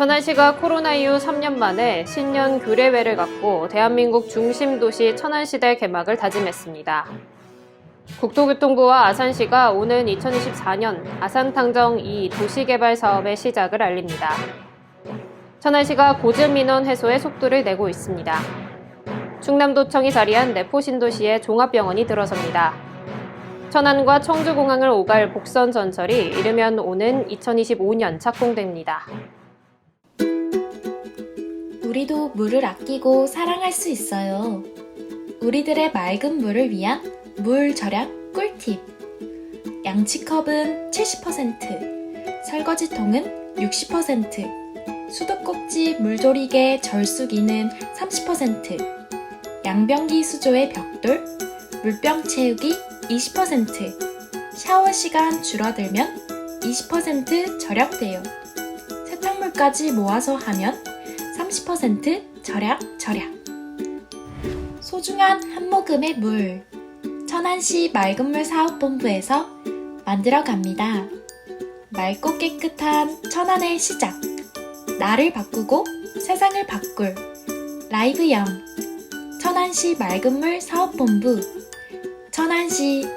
천안시가 코로나 이후 3년 만에 신년 교례회를 갖고 대한민국 중심 도시 천안시대 개막을 다짐했습니다. 국토교통부와 아산시가 오는 2024년 아산탕정 2 도시개발 사업의 시작을 알립니다. 천안시가 고증민원 해소에 속도를 내고 있습니다. 충남도청이 자리한 내포신도시에 종합병원이 들어섭니다. 천안과 청주공항을 오갈 복선 전철이 이르면 오는 2025년 착공됩니다. 우리도 물을 아끼고 사랑할 수 있어요. 우리들의 맑은 물을 위한 물 절약 꿀팁. 양치컵은 70%, 설거지통은 60%, 수도꼭지 물조리개 절수기는 30%, 양변기 수조의 벽돌, 물병 채우기 20%, 샤워 시간 줄어들면 20% 절약돼요. 세탁물까지 모아서 하면 30% 절약. 소중한 한 모금의 물. 천안시 맑은물 사업본부에서 만들어갑니다. 맑고 깨끗한 천안의 시작. 나를 바꾸고 세상을 바꿀 라이브영. 천안시 맑은물 사업본부. 천안시.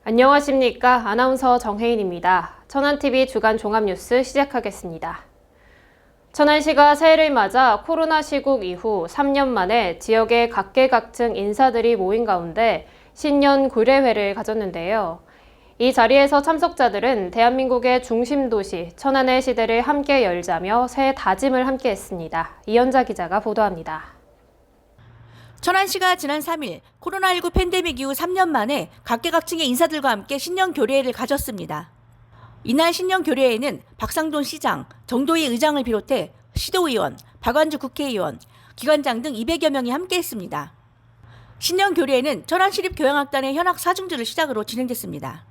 안녕하십니까. 아나운서 정혜인입니다. 천안TV 주간 종합뉴스 시작하겠습니다. 천안시가 새해를 맞아 코로나 시국 이후 3년 만에 지역의 각계각층 인사들이 모인 가운데 신년 교례회를 가졌는데요. 이 자리에서 참석자들은 대한민국의 중심 도시 천안의 시대를 함께 열자며 새해 다짐을 함께 했습니다. 이현자 기자가 보도합니다. 천안시가 지난 3일 코로나19 팬데믹 이후 3년 만에 각계각층의 인사들과 함께 신년 교례회를 가졌습니다. 이날 신년 교례회에는 박상돈 시장, 정도희 의장을 비롯해 시도의원, 박완주 국회의원, 기관장 등 200여 명이 함께했습니다. 신년 교례회는 천안시립교향악단의 현악 사중주를 시작으로 진행됐습니다.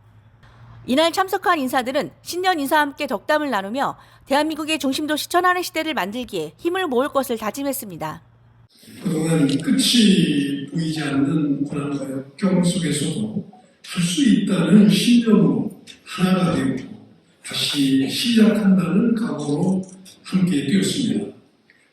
이날 참석한 인사들은 신년 인사와 함께 덕담을 나누며 대한민국의 중심도시 천안의 시대를 만들기에 힘을 모을 것을 다짐했습니다. 그동안 끝이 보이지 않는 고난과 역경 속에서도 할 수 있다는 신념으로 하나가 되고 다시 시작한다는 각오로 함께 뛰었습니다.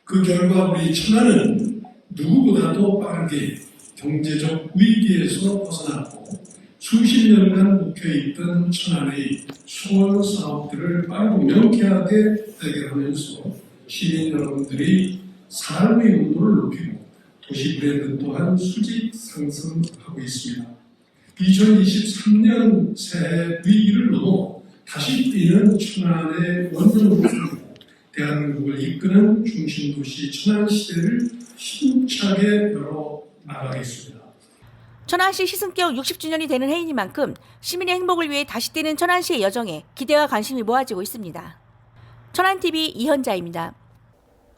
그 결과 우리 천안은 누구보다도 빠르게 경제적 위기에서 벗어났고 수십 년간 묵혀있던 천안의 소원 사업들을 빠르고 명쾌하게 해결하면서 시민 여러분들이 삶의 온도를 높이고 도시 브랜드 또한 수직 상승하고 있습니다. 2023년 새해 위기를 넘어 다시 뛰는 천안의 원전으로 대한민국을 이끄는 중심도시 천안시대를 힘차게 열어나가겠습니다. 천안시 시승격 60주년이 되는 해이니만큼 시민의 행복을 위해 다시 뛰는 천안시의 여정에 기대와 관심이 모아지고 있습니다. 천안TV 이현자입니다.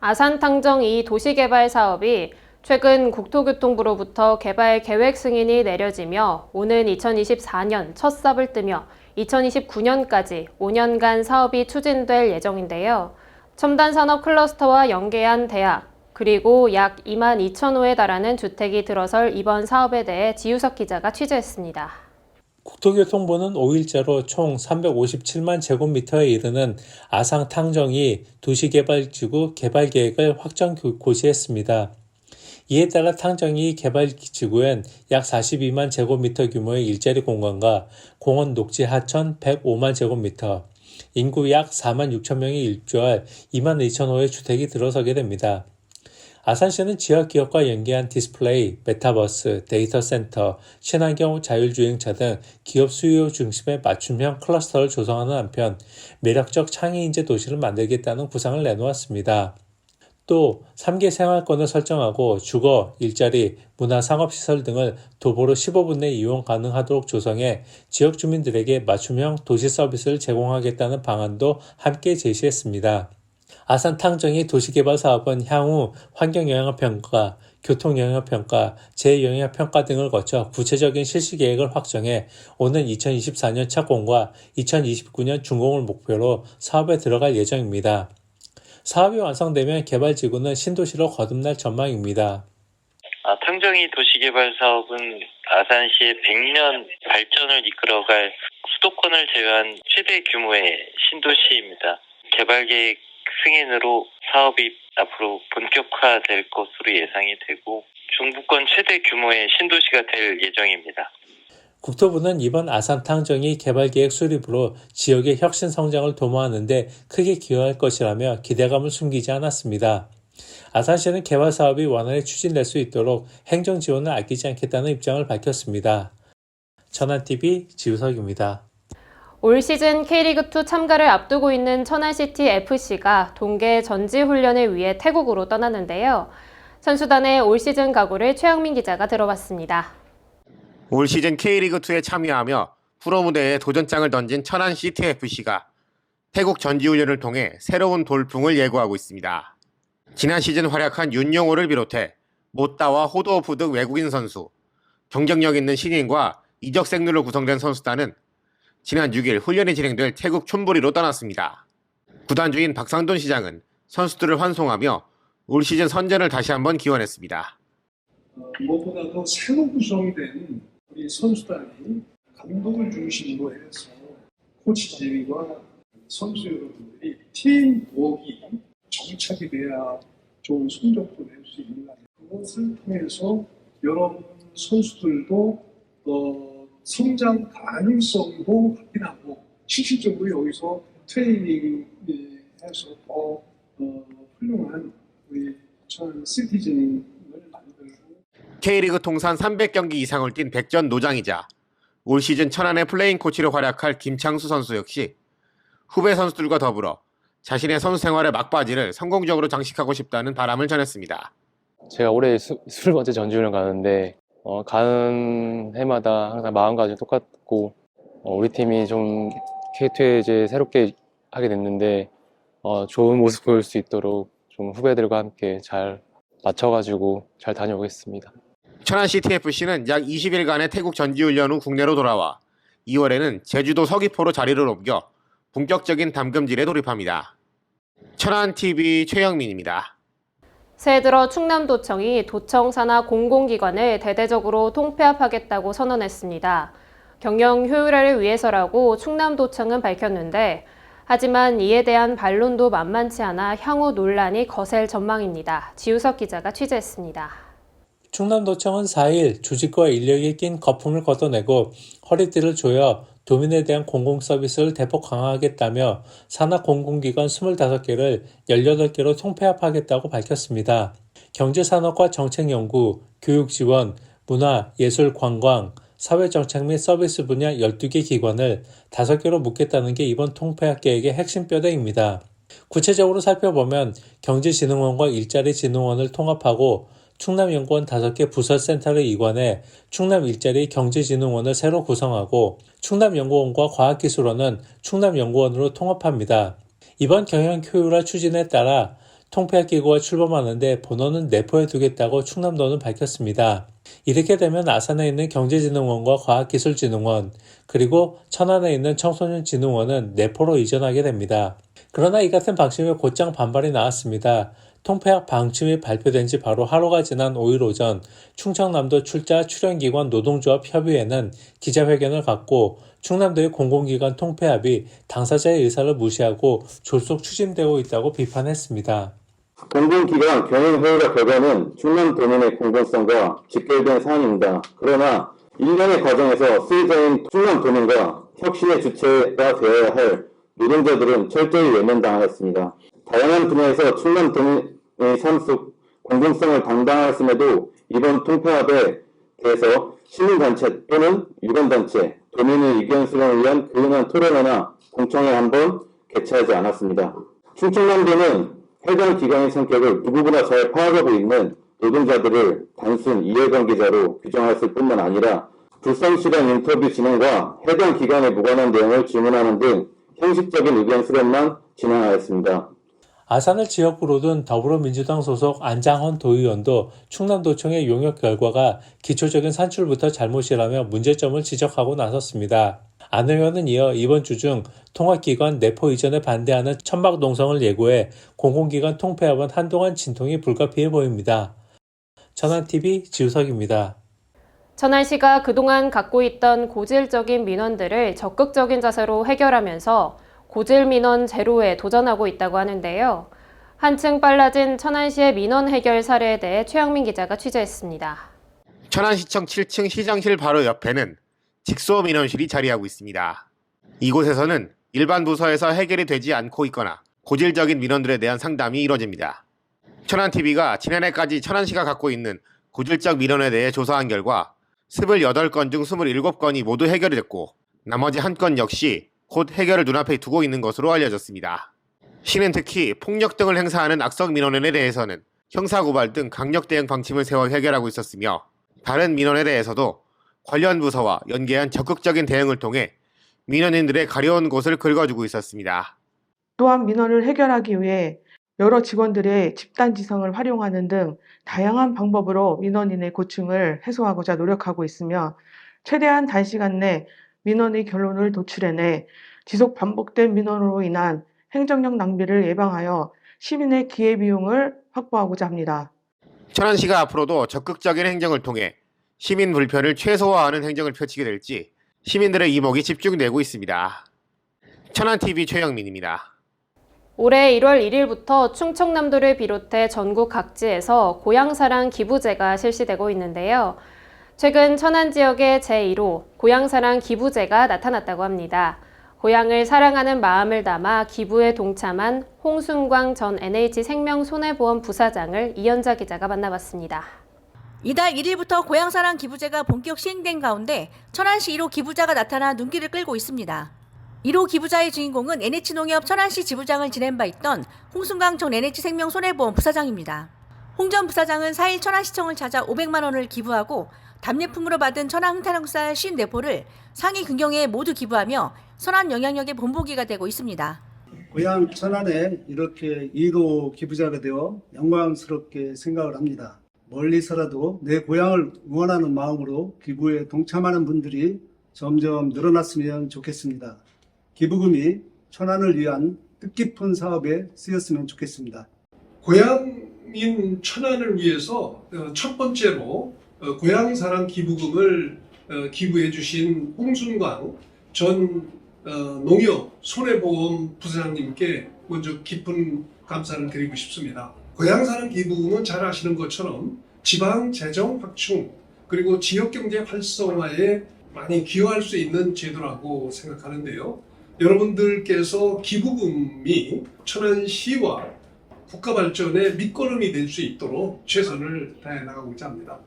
아산탕정 2 도시개발 사업이 최근 국토교통부로부터 개발 계획 승인이 내려지며 오는 2024년 첫 삽을 뜨며 2029년까지 5년간 사업이 추진될 예정인데요. 첨단 산업 클러스터와 연계한 대학, 그리고 약 2만 2천 호에 달하는 주택이 들어설 이번 사업에 대해 지유석 기자가 취재했습니다. 국토교통부는 5일자로 총 357만 제곱미터에 이르는 아산탕정2 도시개발지구 개발계획을 확정 고시했습니다. 이에 따라 탕정2 개발지구엔 약 42만 제곱미터 규모의 일자리 공간과 공원 녹지 하천 105만 제곱미터, 인구 약 4만 6천 명이 입주할 2만 2천 호의 주택이 들어서게 됩니다. 아산시는 지역 기업과 연계한 디스플레이, 메타버스, 데이터 센터, 친환경 자율주행차 등 기업 수요 중심의 맞춤형 클러스터를 조성하는 한편 매력적 창의인재 도시를 만들겠다는 구상을 내놓았습니다. 또 3개 생활권을 설정하고 주거, 일자리, 문화, 상업시설 등을 도보로 15분 내 이용 가능하도록 조성해 지역 주민들에게 맞춤형 도시 서비스를 제공하겠다는 방안도 함께 제시했습니다. 아산탕정2 도시개발 사업은 향후 환경영향평가, 교통영향평가, 재영향평가 등을 거쳐 구체적인 실시계획을 확정해 오는 2024년 착공과 2029년 준공을 목표로 사업에 들어갈 예정입니다. 사업이 완성되면 개발지구는 신도시로 거듭날 전망입니다. 탕정2 도시개발 사업은 아산시의 100년 발전을 이끌어갈 수도권을 제외한 최대 규모의 신도시입니다. 개발 계획 승인으로 사업이 앞으로 본격화될 것으로 예상이 되고 중부권 최대 규모의 신도시가 될 예정입니다. 국토부는 이번 아산 탕정이 개발계획 수립으로 지역의 혁신 성장을 도모하는 데 크게 기여할 것이라며 기대감을 숨기지 않았습니다. 아산시는 개발 사업이 원활히 추진될 수 있도록 행정 지원을 아끼지 않겠다는 입장을 밝혔습니다. 천안TV 지우석입니다. 올 시즌 K리그2 참가를 앞두고 있는 천안시티 FC가 동계 전지훈련을 위해 태국으로 떠났는데요. 선수단의 올 시즌 각오를 최영민 기자가 들어봤습니다. 올 시즌 K리그2에 참여하며 프로 무대에 도전장을 던진 천안시티 FC가 태국 전지훈련을 통해 새로운 돌풍을 예고하고 있습니다. 지난 시즌 활약한 윤용호를 비롯해 모따와 호도오프 등 외국인 선수, 경쟁력 있는 신인과 이적생들로 구성된 선수단은 지난 6일 훈련이 진행될 태국 촌부리로 떠났습니다. 구단주인 박상돈 시장은 선수들을 환송하며 올 시즌 선전을 다시 한번 기원했습니다. 무엇보다도 새로 구성이 된 우리 선수단이 감독을 중심으로 해서 코치진과 선수 여러분들이 팀워크가 정착이 돼야 좋은 성적도 낼 수 있는 그것을 통해서 여러분 선수들도 성장 가능성도 확인하고 실질적으로 여기서 트레이닝해서 더 훌륭한 우리 천안 시티즌을 만들고 K리그 통산 300경기 이상을 뛴 백전 노장이자 올 시즌 천안의 플레잉 코치로 활약할 김창수 선수 역시 후배 선수들과 더불어 자신의 선수 생활의 막바지를 성공적으로 장식하고 싶다는 바람을 전했습니다. 제가 올해 20번째 전지훈련 가는데 가는 해마다 항상 마음가짐이 똑같고 우리 팀이 좀 K2에 이제 새롭게 하게 됐는데 좋은 모습 보일 수 있도록 좀 후배들과 함께 잘 맞춰가지고 잘 다녀오겠습니다. 천안시티FC는 약 20일간의 태국 전지훈련 후 국내로 돌아와 2월에는 제주도 서귀포로 자리를 옮겨 본격적인 담금질에 돌입합니다. 천안TV 최영민입니다. 새해 들어 충남도청이 도청 산하 공공기관을 대대적으로 통폐합하겠다고 선언했습니다. 경영 효율화를 위해서라고 충남도청은 밝혔는데 하지만 이에 대한 반론도 만만치 않아 향후 논란이 거셀 전망입니다. 지우석 기자가 취재했습니다. 충남도청은 4일 조직과 인력이 낀 거품을 걷어내고 허리띠를 조여 도민에 대한 공공서비스를 대폭 강화하겠다며 산하 공공기관 25개를 18개로 통폐합하겠다고 밝혔습니다. 경제산업과 정책연구, 교육지원, 문화, 예술, 관광, 사회정책 및 서비스 분야 12개 기관을 5개로 묶겠다는 게 이번 통폐합 계획의 핵심 뼈대입니다. 구체적으로 살펴보면 경제진흥원과 일자리진흥원을 통합하고 충남연구원 5개 부서센터를 이관해 충남일자리 경제진흥원을 새로 구성하고 충남연구원과 과학기술원은 충남연구원으로 통합합니다. 이번 경영 효율화 추진에 따라 통폐합 기구가 출범하는데 본원은 내포해 두겠다고 충남도는 밝혔습니다. 이렇게 되면 아산에 있는 경제진흥원과 과학기술진흥원 그리고 천안에 있는 청소년진흥원은 내포로 이전하게 됩니다. 그러나 이 같은 방침에 곧장 반발이 나왔습니다. 통폐합 방침이 발표된 지 바로 하루가 지난 5일 오전 충청남도 출자 출연기관 노동조합 협의회는 기자회견을 갖고 충남도의 공공기관 통폐합이 당사자의 의사를 무시하고 졸속 추진되고 있다고 비판했습니다. 공공기관 경영효율화 결과는 충남도민의 공공성과 직결된 사안입니다. 그러나 일련의 과정에서 수혜자인 충남도민과 혁신의 주체가 되어야 할 노동자들은 철저히 외면당하였습니다. 다양한 분야에서 충남도민의 삶 속 공공성을 담당하였음에도 이번 통폐합에 대해서 시민단체 또는 유관단체, 도민의 의견 수렴을 위한 근원한 토론회나 공청회 한번 개최하지 않았습니다. 충청남도는 해당 기관의 성격을 누구보다 잘 파악하고 있는 노동자들을 단순 이해관계자로 규정했을 뿐만 아니라 불성실한 인터뷰 진행과 해당 기관에 무관한 내용을 질문하는 등 형식적인 의견 수렴만 진행하였습니다. 아산을 지역구로 둔 더불어민주당 소속 안장헌 도의원도 충남도청의 용역 결과가 기초적인 산출부터 잘못이라며 문제점을 지적하고 나섰습니다. 안 의원은 이어 이번 주 중 통합기관 내포 이전에 반대하는 천막농성을 예고해 공공기관 통폐합은 한동안 진통이 불가피해 보입니다. 천안TV 지우석입니다. 천안시가 그동안 갖고 있던 고질적인 민원들을 적극적인 자세로 해결하면서 고질 민원 제로에 도전하고 있다고 하는데요. 한층 빨라진 천안시의 민원 해결 사례에 대해 최영민 기자가 취재했습니다. 천안시청 7층 시장실 바로 옆에는 직소 민원실이 자리하고 있습니다. 이곳에서는 일반 부서에서 해결이 되지 않고 있거나 고질적인 민원들에 대한 상담이 이뤄집니다. 천안TV가 지난해까지 천안시가 갖고 있는 고질적 민원에 대해 조사한 결과 28건 중 27건이 모두 해결이 됐고 나머지 1건 역시 곧 해결을 눈앞에 두고 있는 것으로 알려졌습니다. 시는 특히 폭력 등을 행사하는 악성 민원에 대해서는 형사고발 등 강력 대응 방침을 세워 해결하고 있었으며 다른 민원에 대해서도 관련 부서와 연계한 적극적인 대응을 통해 민원인들의 가려운 곳을 긁어주고 있었습니다. 또한 민원을 해결하기 위해 여러 직원들의 집단지성을 활용하는 등 다양한 방법으로 민원인의 고충을 해소하고자 노력하고 있으며 최대한 단시간 내 민원의 결론을 도출해내 지속 반복된 민원으로 인한 행정력 낭비를 예방하여 시민의 기회비용을 확보하고자 합니다. 천안시가 앞으로도 적극적인 행정을 통해 시민 불편을 최소화하는 행정을 펼치게 될지 시민들의 이목이 집중되고 있습니다. 천안TV 최영민입니다. 올해 1월 1일부터 충청남도를 비롯해 전국 각지에서 고향사랑 기부제가 실시되고 있는데요. 최근 천안 지역의 제1호 고향사랑 기부제가 나타났다고 합니다. 고향을 사랑하는 마음을 담아 기부에 동참한 홍순광 전 NH생명손해보험 부사장을 이현자 기자가 만나봤습니다. 이달 1일부터 고향사랑 기부제가 본격 시행된 가운데 천안시 1호 기부자가 나타나 눈길을 끌고 있습니다. 1호 기부자의 주인공은 NH농협 천안시 지부장을 지낸 바 있던 홍순강 전 NH생명손해보험 부사장입니다. 홍 전 부사장은 4일 천안시청을 찾아 500만 원을 기부하고 답례품으로 받은 천안 흥타령쌀 54포를 상위 근경에 모두 기부하며 선한 영향력의 본보기가 되고 있습니다. 고향 천안에 이렇게 1호 기부자가 되어 영광스럽게 생각을 합니다. 멀리서라도 내 고향을 응원하는 마음으로 기부에 동참하는 분들이 점점 늘어났으면 좋겠습니다. 기부금이 천안을 위한 뜻깊은 사업에 쓰였으면 좋겠습니다. 고향인 천안을 위해서 첫 번째로 고향사랑 기부금을 기부해 주신 홍순광 전 농협 손해보험 부사장님께 먼저 깊은 감사를 드리고 싶습니다. 고향사랑 기부금은 잘 아시는 것처럼 지방 재정 확충 그리고 지역경제 활성화에 많이 기여할 수 있는 제도라고 생각하는데요. 여러분들께서 기부금이 천안시와 국가 발전의 밑거름이 될 수 있도록 최선을 다해 나가고자 합니다.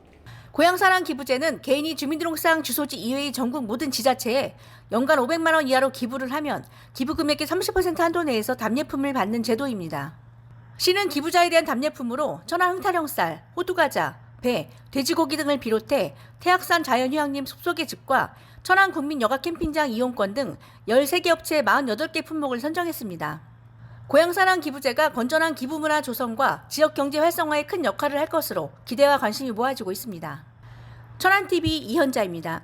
고향사랑 기부제는 개인이 주민등록상 주소지 이외의 전국 모든 지자체에 연간 500만 원 이하로 기부를 하면 기부금액의 30% 한도 내에서 답례품을 받는 제도입니다. 시는 기부자에 대한 답례품으로 천안 흥타령쌀, 호두과자, 배, 돼지고기 등을 비롯해 태악산 자연휴양림 숲속의 집과 천안 국민 여가 캠핑장 이용권 등 13개 업체 48개 품목을 선정했습니다. 고향사랑 기부제가 건전한 기부문화 조성과 지역경제 활성화에 큰 역할을 할 것으로 기대와 관심이 모아지고 있습니다. 천안TV 이현자입니다.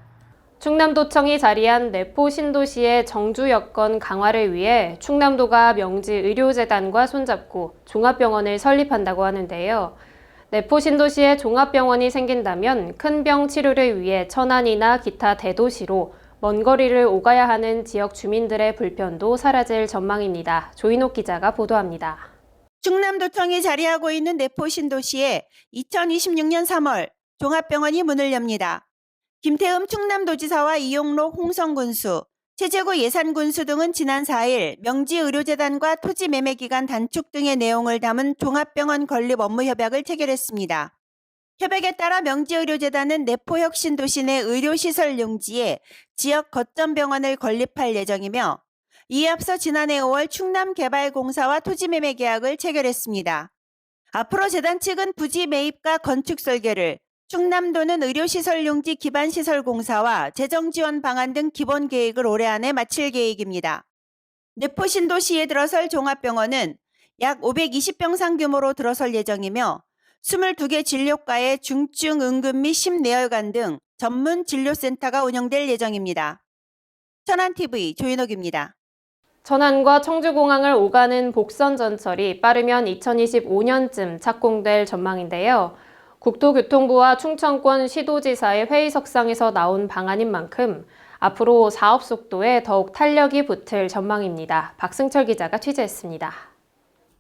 충남도청이 자리한 내포 신도시의 정주 여건 강화를 위해 충남도가 명지의료재단과 손잡고 종합병원을 설립한다고 하는데요. 내포 신도시에 종합병원이 생긴다면 큰 병 치료를 위해 천안이나 기타 대도시로 먼 거리를 오가야 하는 지역 주민들의 불편도 사라질 전망입니다. 조인옥 기자가 보도합니다. 충남도청이 자리하고 있는 내포 신도시에 2026년 3월 종합병원이 문을 엽니다. 김태흠 충남도지사와 이용록 홍성군수, 최재구 예산군수 등은 지난 4일 명지의료재단과 토지매매기간 단축 등의 내용을 담은 종합병원 건립 업무협약을 체결했습니다. 협약에 따라 명지의료재단은 내포혁신도시 내 의료시설 용지에 지역 거점병원을 건립할 예정이며 이에 앞서 지난해 5월 충남개발공사와 토지매매 계약을 체결했습니다. 앞으로 재단 측은 부지 매입과 건축 설계를, 충남도는 의료시설 용지 기반시설공사와 재정지원 방안 등 기본 계획을 올해 안에 마칠 계획입니다. 내포 신도시에 들어설 종합병원은 약 520병상 규모로 들어설 예정이며 22개 진료과에 중증 응급 및 심내혈관 등 전문 진료센터가 운영될 예정입니다. 천안TV 조인옥입니다. 천안과 청주공항을 오가는 복선 전철이 빠르면 2025년쯤 착공될 전망인데요. 국토교통부와 충청권 시도지사의 회의석상에서 나온 방안인 만큼 앞으로 사업 속도에 더욱 탄력이 붙을 전망입니다. 박승철 기자가 취재했습니다.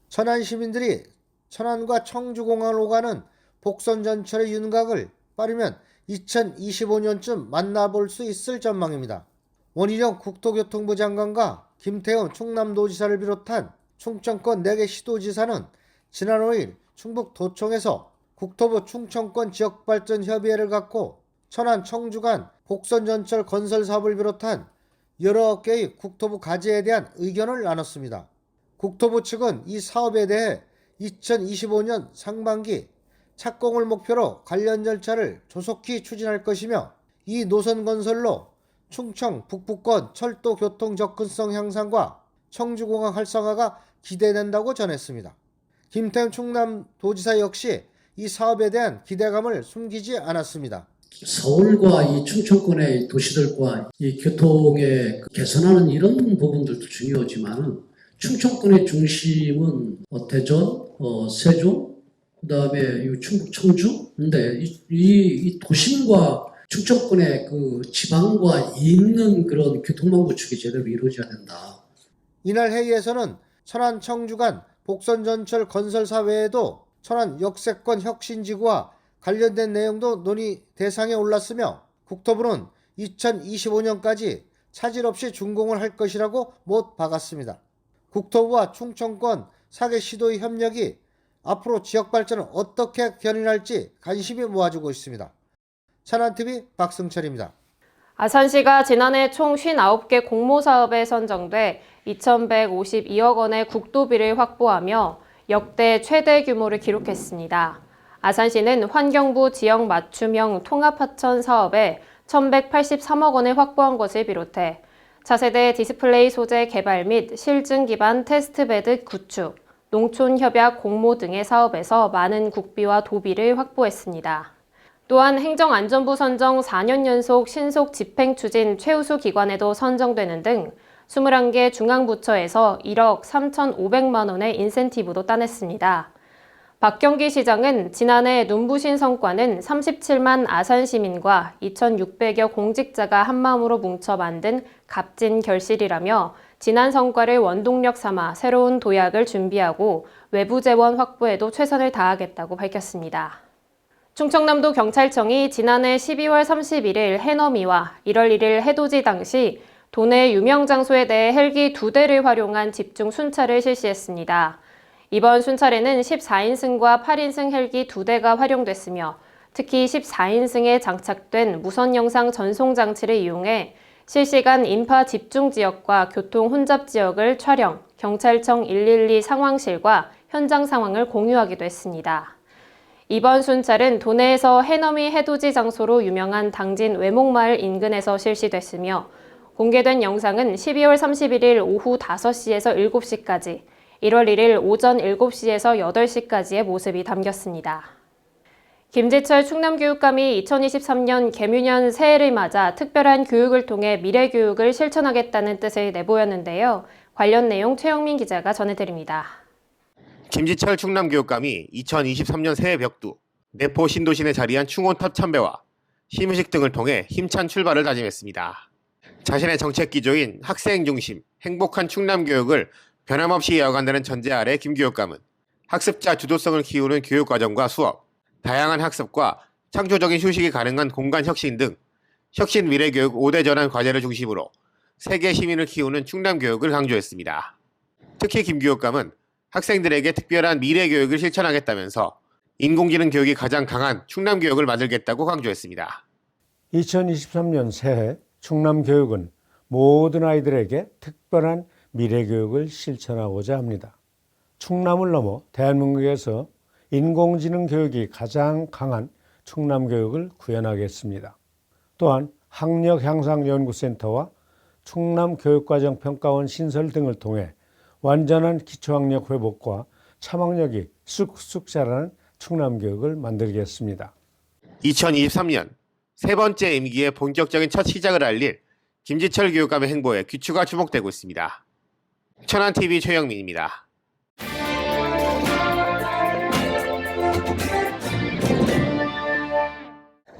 천안 시민들이 천안과 청주공항을 오가는 복선전철의 윤곽을 빠르면 2025년쯤 만나볼 수 있을 전망입니다. 원희룡 국토교통부 장관과 김태흠 충남도지사를 비롯한 충청권 4개 시도지사는 지난 5일 충북도청에서 국토부 충청권 지역발전협의회를 갖고 천안 청주 간 복선전철 건설 사업을 비롯한 여러 개의 국토부 과제에 대한 의견을 나눴습니다. 국토부 측은 이 사업에 대해 2025년 상반기 착공을 목표로 관련 절차를 조속히 추진할 것이며 이 노선 건설로 충청 북부권 철도 교통 접근성 향상과 청주공항 활성화가 기대된다고 전했습니다. 김태흠 충남도지사 역시 이 사업에 대한 기대감을 숨기지 않았습니다. 서울과 이 충청권의 도시들과 이 교통에 개선하는 이런 부분들도 중요하지만 충청권의 중심은 대전, 세종, 그다음에 충북 청주. 근데 이 도심과 충청권의 그 지방과 있는 그런 교통망 구축이 제대로 이루어져야 된다. 이날 회의에서는 천안 청주 간 복선전철 건설사 외에도 천안 역세권 혁신지구와 관련된 내용도 논의 대상에 올랐으며 국토부는 2025년까지 차질 없이 준공을 할 것이라고 못 박았습니다. 국토부와 충청권 4개 시도의 협력이 앞으로 지역 발전을 어떻게 견인할지 관심이 모아지고 있습니다. 천안TV 박승철입니다. 아산시가 지난해 총 59개 공모사업에 선정돼 2,152억 원의 국도비를 확보하며 역대 최대 규모를 기록했습니다. 아산시는 환경부 지역 맞춤형 통합하천 사업에 1,183억 원을 확보한 것을 비롯해 차세대 디스플레이 소재 개발 및 실증 기반 테스트베드 구축, 농촌 협약 공모 등의 사업에서 많은 국비와 도비를 확보했습니다. 또한 행정안전부 선정 4년 연속 신속 집행 추진 최우수 기관에도 선정되는 등 21개 중앙부처에서 1억 3,500만 원의 인센티브도 따냈습니다. 박경기 시장은 지난해 눈부신 성과는 37만 아산 시민과 2,600여 공직자가 한마음으로 뭉쳐 만든 값진 결실이라며 지난 성과를 원동력 삼아 새로운 도약을 준비하고 외부 재원 확보에도 최선을 다하겠다고 밝혔습니다. 충청남도 경찰청이 지난해 12월 31일 해넘이와 1월 1일 해돋이 당시 도내 유명 장소에 대해 헬기 2대를 활용한 집중 순찰을 실시했습니다. 이번 순찰에는 14인승과 8인승 헬기 2대가 활용됐으며 특히 14인승에 장착된 무선 영상 전송 장치를 이용해 실시간 인파 집중 지역과 교통 혼잡 지역을 촬영, 경찰청 112 상황실과 현장 상황을 공유하기도 했습니다. 이번 순찰은 도내에서 해넘이 해돋이 장소로 유명한 당진 외목마을 인근에서 실시됐으며 공개된 영상은 12월 31일 오후 5시에서 7시까지, 1월 1일 오전 7시에서 8시까지의 모습이 담겼습니다. 김재철 충남교육감이 2023년 개묘년 새해를 맞아 특별한 교육을 통해 미래교육을 실천하겠다는 뜻을 내보였는데요. 관련 내용 최영민 기자가 전해드립니다. 김지철 충남교육감이 2023년 새해 벽두, 내포 신도시 내 자리한 충원탑 참배와 시무식 등을 통해 힘찬 출발을 다짐했습니다. 자신의 정책 기조인 학생 중심, 행복한 충남교육을 변함없이 이어간다는 전제 아래 김 교육감은 학습자 주도성을 키우는 교육과정과 수업, 다양한 학습과 창조적인 휴식이 가능한 공간 혁신 등 혁신 미래교육 5대 전환 과제를 중심으로 세계 시민을 키우는 충남교육을 강조했습니다. 특히 김 교육감은 학생들에게 특별한 미래교육을 실천하겠다면서 인공지능 교육이 가장 강한 충남교육을 만들겠다고 강조했습니다. 2023년 새해 충남교육은 모든 아이들에게 특별한 미래교육을 실천하고자 합니다. 충남을 넘어 대한민국에서 인공지능 교육이 가장 강한 충남교육을 구현하겠습니다. 또한 학력향상연구센터와 충남교육과정평가원 신설 등을 통해 완전한 기초학력 회복과 참학력이 쑥쑥 자라는 충남교육을 만들겠습니다. 2023년 세 번째 임기의 본격적인 첫 시작을 알릴 김지철 교육감의 행보에 귀추가 주목되고 있습니다. 천안TV 최영민입니다.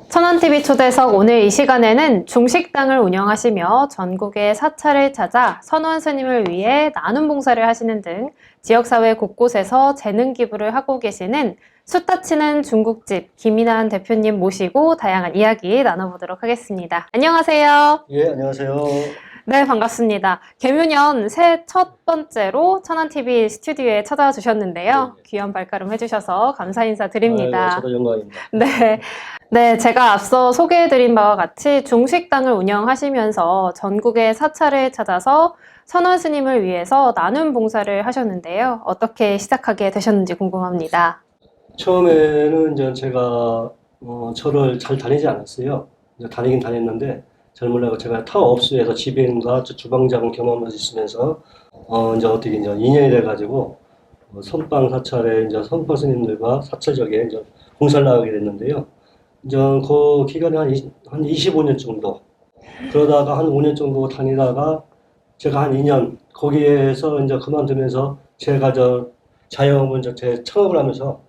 천안 천안TV 초대석 오늘 이 시간에는 중식당을 운영하시며 전국의 사찰을 찾아 선원 스님을 위해 나눔 봉사를 하시는 등 지역사회 곳곳에서 재능 기부를 하고 계시는 숯다 치는 중국집 김인환 대표님 모시고 다양한 이야기 나눠보도록 하겠습니다. 안녕하세요. 예, 안녕하세요. 네, 반갑습니다. 개묘년 새해 첫 번째로 천안TV 스튜디오에 찾아와 주셨는데요. 귀한 발걸음 해주셔서 감사 인사드립니다. 저도 영광입니다. 네. 네, 제가 앞서 소개해드린 바와 같이 중식당을 운영하시면서 전국의 사찰을 찾아서 선원 스님을 위해서 나눔 봉사를 하셨는데요. 어떻게 시작하게 되셨는지 궁금합니다. 처음에는 이제 제가 절을 잘 다니지 않았어요. 이제 다니긴 다녔는데 잘 몰라고 제가 타업소에서 지배인과 주방장 경험을 있으면서 이제 어떻게 이제 인연이 돼가지고 선방 사찰에 이제 선방 스님들과 사찰적에 이제 봉사를 나가게 됐는데요. 이제 그 기간에 한 25년 정도 그러다가 한 5년 정도 다니다가 제가 한 2년 거기에서 이제 그만두면서 제가 자영업을 제 창업을 하면서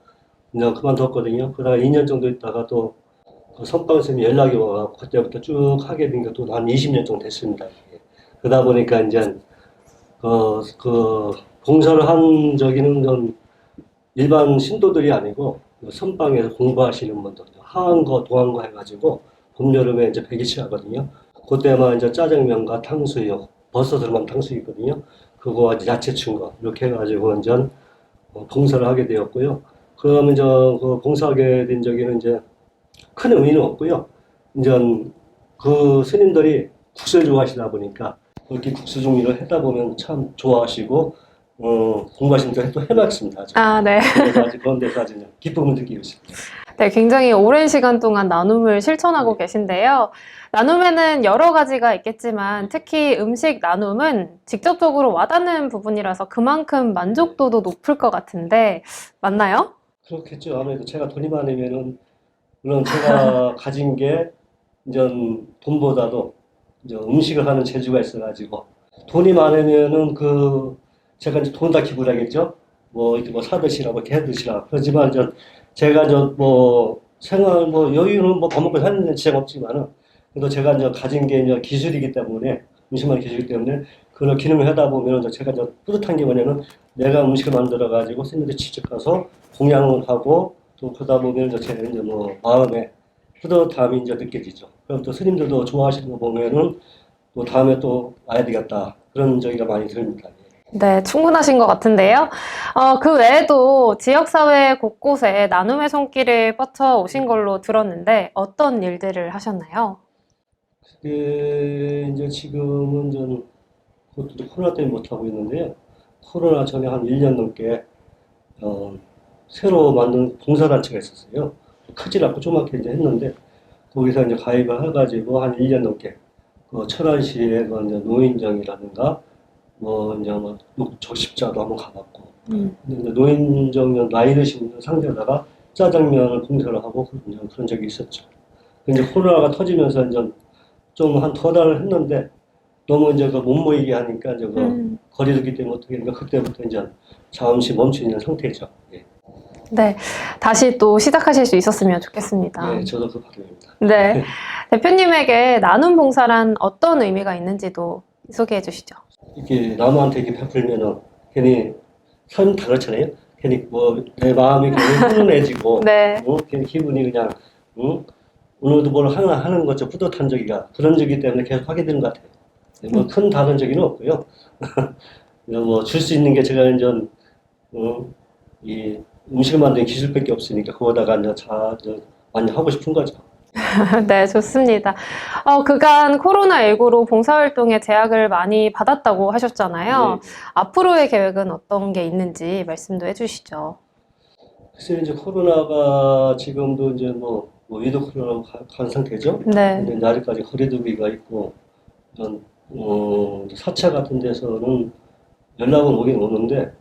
이제 그만뒀거든요. 그러다가 2년 정도 있다가 또 그 선방 스님이 연락이 와서 그때부터 쭉 하게 된 게 또 한 20년 정도 됐습니다. 그러다 보니까 이제 그 봉사를 한 저기는 좀 일반 신도들이 아니고 선방에서 공부하시는 분들 하한거 도한거 해가지고 봄 여름에 이제 100일씩 하거든요. 그때만 이제 짜장면과 탕수육 버섯으로만 탕수육 있거든요. 그거와 야채 춘거 이렇게 해가지고 이제 봉사를 하게 되었고요. 그러면 이제 그 봉사하게 된 적에는 이제 큰 의미는 없고요. 이제 그 스님들이 국수를 좋아하시다 보니까 그렇게 국수 종류를 하다 보면 참 좋아하시고 공부하시니까 또 해봤습니다. 아주. 아, 네. 그래서 아직 그런 데서 아주 기쁨을 느끼고 있습니다. 네, 굉장히 오랜 시간 동안 나눔을 실천하고 계신데요. 나눔에는 여러 가지가 있겠지만 특히 음식 나눔은 직접적으로 와닿는 부분이라서 그만큼 만족도도 높을 것 같은데 맞나요? 그렇겠죠. 아무래도 제가 돈이 많으면은 물론 제가 가진 게 이제 돈보다도 이제 음식을 하는 재주가 있어가지고 돈이 많으면은 제가 이제 돈 다 기부를 하겠죠. 이렇게 사드시라고 이렇게 해드시라. 그렇지만 제가 생활 여유는 밥 먹고 사는 데는 지장 없지만은 그래도 제가 이제 가진 게 이제 기술이기 때문에 음식만 기술이기 때문에 그걸 기능을 하다 보면 제가 뿌듯한 게 뭐냐면 내가 음식을 만들어 가지고 스님들이 직접 가서 공양을 하고 또 그러다 보면 제가 이제 마음에 뿌듯함이 이제 느껴지죠. 그럼 또 스님들도 좋아하시는 거 보면은 또 다음에 또 와야 되겠다 그런 저기가 많이 듭니다. 네, 충분하신 것 같은데요. 그 외에도 지역사회 곳곳에 나눔의 손길을 뻗쳐 오신 걸로 들었는데 어떤 일들을 하셨나요? 이제 지금은 그것도 코로나 때문에 못하고 있는데요. 코로나 전에 한 1년 넘게 새로 만든 봉사단체가 있었어요. 크지 않고 조그맣게 이제 했는데 거기서 이제 가입을 해가지고 한 1년 넘게 철안시의 이제 노인정이라든가 적십자도 한번 가봤고 근데 노인정 나이 드신 분들 상대에다가 짜장면을 봉사를 하고 그런 적이 있었죠. 근데 코로나가 터지면서 이제 좀 한 2달을 했는데 너무 이제 못 모이게 하니까 이제 거리두기 때문에 어떻게 하니까 그때부터 이제 잠시 멈춰 있는 상태죠. 예. 네, 다시 또 시작하실 수 있었으면 좋겠습니다. 네, 저도 그 바람입니다. 네, 대표님에게 나눔 봉사란 어떤 의미가 있는지도 소개해 주시죠. 이렇게 남한테 이렇게 베풀면은 괜히 삶 다 그렇잖아요. 괜히 내 마음이 괜히 훈훈해지고, 네. 괜히 기분이 그냥, 오늘도 뭘 하나 하는 것좀 뿌듯한 적이가 그런 적이기 때문에 계속 하게 되는 것 같아요. 큰 다른 적이는 없고요. 줄 수 있는 게 제가 이제 이 음식을 만드는 기술밖에 없으니까 그거다가 이제 많이 하고 싶은 거죠. 네, 좋습니다. 그간 코로나19로 봉사활동에 제약을 많이 받았다고 하셨잖아요. 네. 앞으로의 계획은 어떤 게 있는지 말씀도 해주시죠. 글쎄요, 이제 코로나가 지금도 이제 위드 코로나로 간 상태죠. 네. 근데 아직까지 거리두기가 있고, 사차 같은 데서는 연락은 오긴 오는데,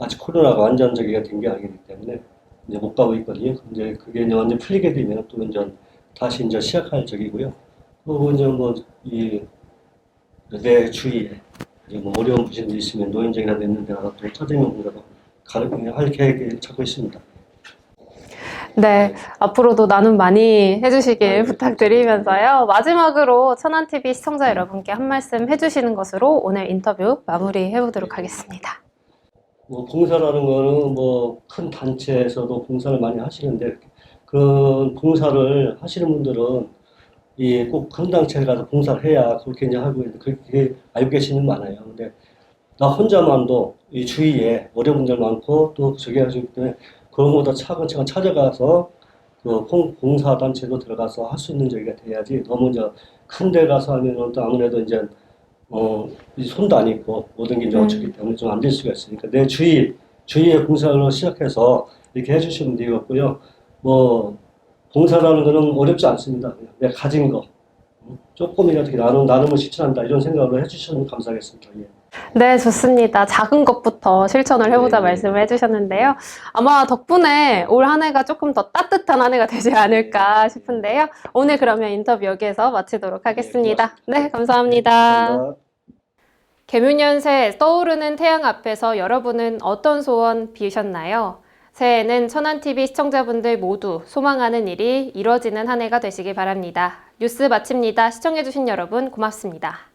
아직 코로나가 완전 저기가 된 게 아니기 때문에 이제 못 가고 있거든요. 이제 그게 이제 완전 풀리게 되면 또 이제 다시 이제 시작할 적이고요. 그리고 이제 내 주위에 어려운 분들이 있으면 노인정이라도 있는 데가 또 짜장면 공사도 할 계획을 찾고 있습니다. 네, 앞으로도 나눔 많이 해주시길 부탁드리면서요. 마지막으로 천안TV 시청자 여러분께 한 말씀 해주시는 것으로 오늘 인터뷰 마무리해보도록 하겠습니다. 뭐 봉사라는 거는 뭐 큰 단체에서도 봉사를 많이 하시는데 그런 봉사를 하시는 분들은 이 꼭 큰 단체에 가서 봉사를 해야 그렇게 이제 하고 있는데 그렇게 알고 계시는 분 많아요. 근데 나 혼자만도 이 주위에 어려운 분들 많고 또 저기 하시기 때문에 그런 것보다 차근차근 찾아가서 그 봉사단체도 들어가서 할 수 있는 저기가 돼야지 너무 이제 큰 데 가서 하면은 또 아무래도 이제 이 손도 안 있고 모든 게 이제 어렵기 때문에 좀 안 될 수가 있으니까 내 주위에 봉사로 시작해서 이렇게 해주시면 되겠고요. 뭐 봉사라는 거는 어렵지 않습니다. 그냥 내가 가진 거 조금이라도 나눔을 실천한다 이런 생각으로 해주시면 감사하겠습니다. 예. 네, 좋습니다. 작은 것부터 실천을 해보자 말씀을 해주셨는데요. 아마 덕분에 올 한 해가 조금 더 따뜻한 한 해가 되지 않을까 싶은데요. 오늘 그러면 인터뷰 여기에서 마치도록 하겠습니다. 네, 감사합니다. 감사합니다. 개묘년새 떠오르는 태양 앞에서 여러분은 어떤 소원 비우셨나요? 새해에는 천안TV 시청자분들 모두 소망하는 일이 이뤄지는 한 해가 되시길 바랍니다. 뉴스 마칩니다. 시청해주신 여러분 고맙습니다.